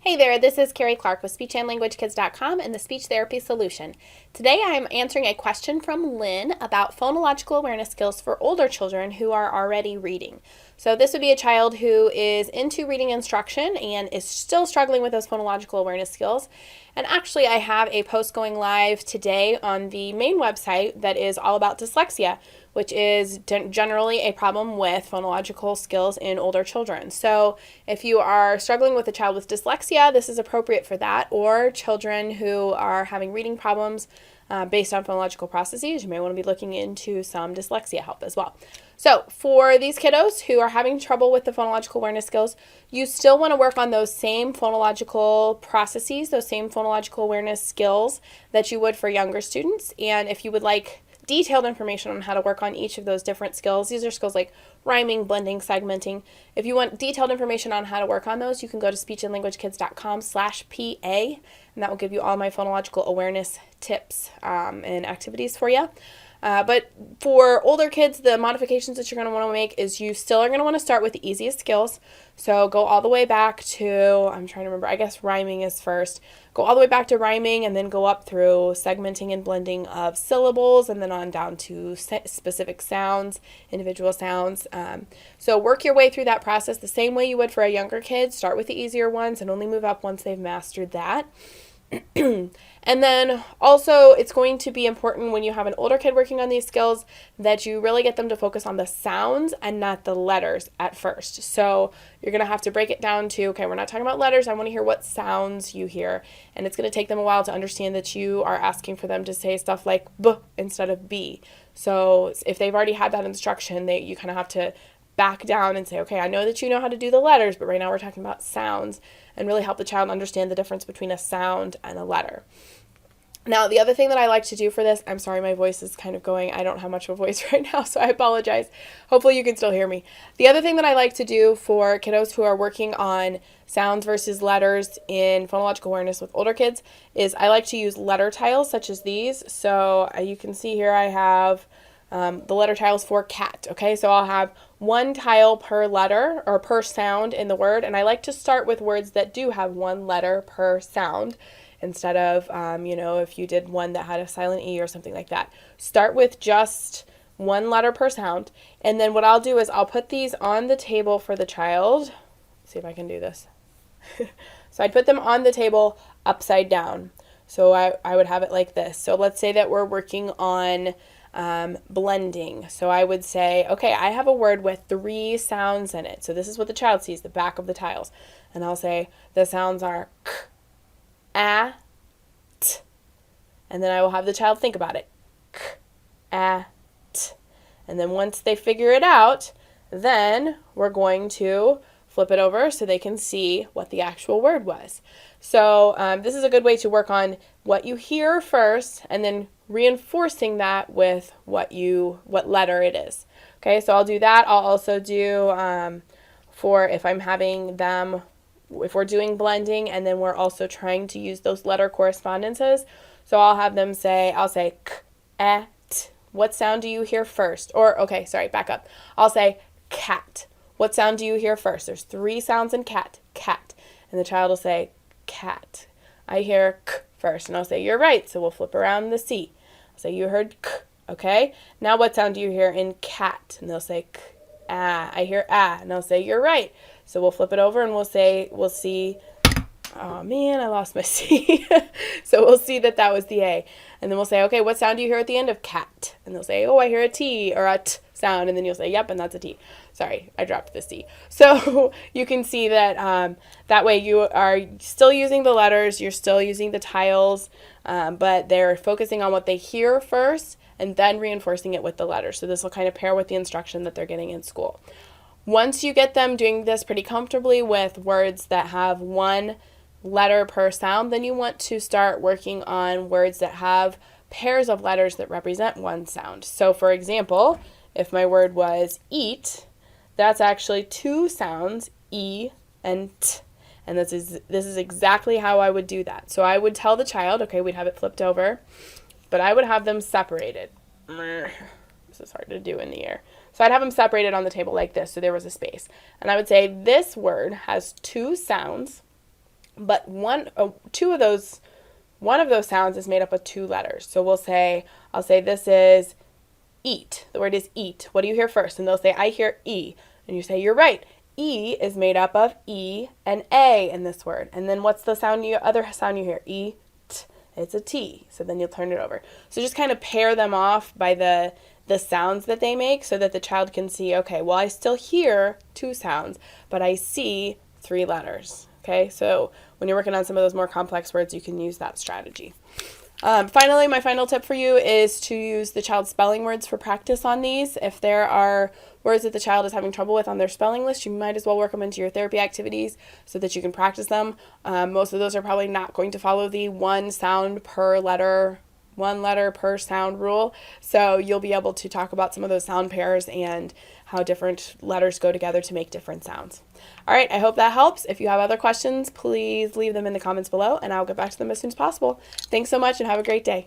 Hey there, this is Carrie Clark with SpeechAndLanguageKids.com and the Speech Therapy Solution. Today I am answering a question from Lynn about phonological awareness skills for older children who are already reading. So this would be a child who is into reading instruction and is still struggling with those phonological awareness skills. And actually I have a post going live today on the main website that is all about dyslexia, which is generally a problem with phonological skills in older children. So if you are struggling with a child with dyslexia, this is appropriate for that, or children who are having reading problems based on phonological processes, you may want to be looking into some dyslexia help as well. So for these kiddos who are having trouble with the phonological awareness skills, you still want to work on those same phonological processes, those same phonological awareness skills that you would for younger students. And if you would like detailed information on how to work on each of those different skills. These are skills like rhyming, blending, segmenting. If you want detailed information on how to work on those, you can go to speechandlanguagekids.com/PA, and that will give you all my phonological awareness tips and activities for you. But for older kids, the modifications that you're going to want to make is you still are going to want to start with the easiest skills. So go all the way back to, I'm trying to remember, I guess rhyming is first. Go all the way back to rhyming and then go up through segmenting and blending of syllables and then on down to specific sounds, individual sounds. So work your way through that process the same way you would for a younger kid. Start with the easier ones and only move up once they've mastered that. And then also it's going to be important when you have an older kid working on these skills that you really get them to focus on the sounds and not the letters at first. So you're going to have to break it down to, okay, we're not talking about letters. I want to hear what sounds you hear. And it's going to take them a while to understand that you are asking for them to say stuff like B instead of B. So if they've already had that instruction, you kind of have to back down and say, okay, I know that you know how to do the letters, but right now we're talking about sounds, and really help the child understand the difference between a sound and a letter. Now, the other thing that I like to do for this, I'm sorry, my voice is kind of going, I don't have much of a voice right now, so I apologize. Hopefully you can still hear me. The other thing that I like to do for kiddos who are working on sounds versus letters in phonological awareness with older kids is I like to use letter tiles such as these. So you can see here I have the letter tiles for cat, okay? So I'll have one tile per letter or per sound in the word, and I like to start with words that do have one letter per sound instead of, if you did one that had a silent E or something like that. Start with just one letter per sound, and then what I'll do is I'll put these on the table for the child. Let's see if I can do this. So I'd put them on the table upside down. So I would have it like this. So let's say that we're working on blending. So I would say, okay, I have a word with 3 sounds in it. So this is what the child sees, the back of the tiles. And I'll say the sounds are k, a, t. And then I will have the child think about it. K, a, t. And then once they figure it out, then we're going to flip it over so they can see what the actual word was. So this is a good way to work on what you hear first and then reinforcing that with what letter it is. Okay, so I'll do that. I'll also do for if I'm having them, if we're doing blending and then we're also trying to use those letter correspondences. So I'll have them say, I'll say k, e, t. What sound do you hear first? Or, okay, sorry, back up. I'll say cat. What sound do you hear first? There's 3 sounds in cat, cat. And the child will say cat. I hear k first, and I'll say, you're right. So we'll flip around the C. I'll say, you heard k, okay? Now what sound do you hear in cat? And they'll say k, ah. I hear ah, and I'll say, you're right. So we'll flip it over and we'll see, oh man, I lost my C. So we'll see that was the A. And then we'll say, okay, what sound do you hear at the end of cat? And they'll say, oh, I hear a T or a T sound. And then you'll say, yep, and that's a T. Sorry, I dropped the C. So you can see that that way you are still using the letters, you're still using the tiles, but they're focusing on what they hear first and then reinforcing it with the letters. So this will kind of pair with the instruction that they're getting in school. Once you get them doing this pretty comfortably with words that have one letter per sound, then you want to start working on words that have pairs of letters that represent one sound. So for example, if my word was eat, that's actually 2 sounds, E and T. And this is exactly how I would do that. So I would tell the child, okay, we'd have it flipped over, but I would have them separated. This is hard to do in the air. So I'd have them separated on the table like this, so there was a space. And I would say this word has 2 sounds, but one of those sounds is made up of 2 letters. So I'll say this is eat. The word is eat. What do you hear first? And they'll say, I hear E. And you say, you're right. E is made up of E and A in this word. And then what's the other sound you hear? E, t. It's a T. So then you'll turn it over. So just kind of pair them off by the sounds that they make so that the child can see, okay, well, I still hear 2 sounds, but I see 3 letters. Okay, so when you're working on some of those more complex words, you can use that strategy. Finally, my final tip for you is to use the child's spelling words for practice on these. If there are words that the child is having trouble with on their spelling list, you might as well work them into your therapy activities so that you can practice them. Most of those are probably not going to follow the 1 sound per letter, 1 letter per sound rule. So you'll be able to talk about some of those sound pairs and how different letters go together to make different sounds. All right, I hope that helps. If you have other questions, please leave them in the comments below, and I'll get back to them as soon as possible. Thanks so much, and have a great day.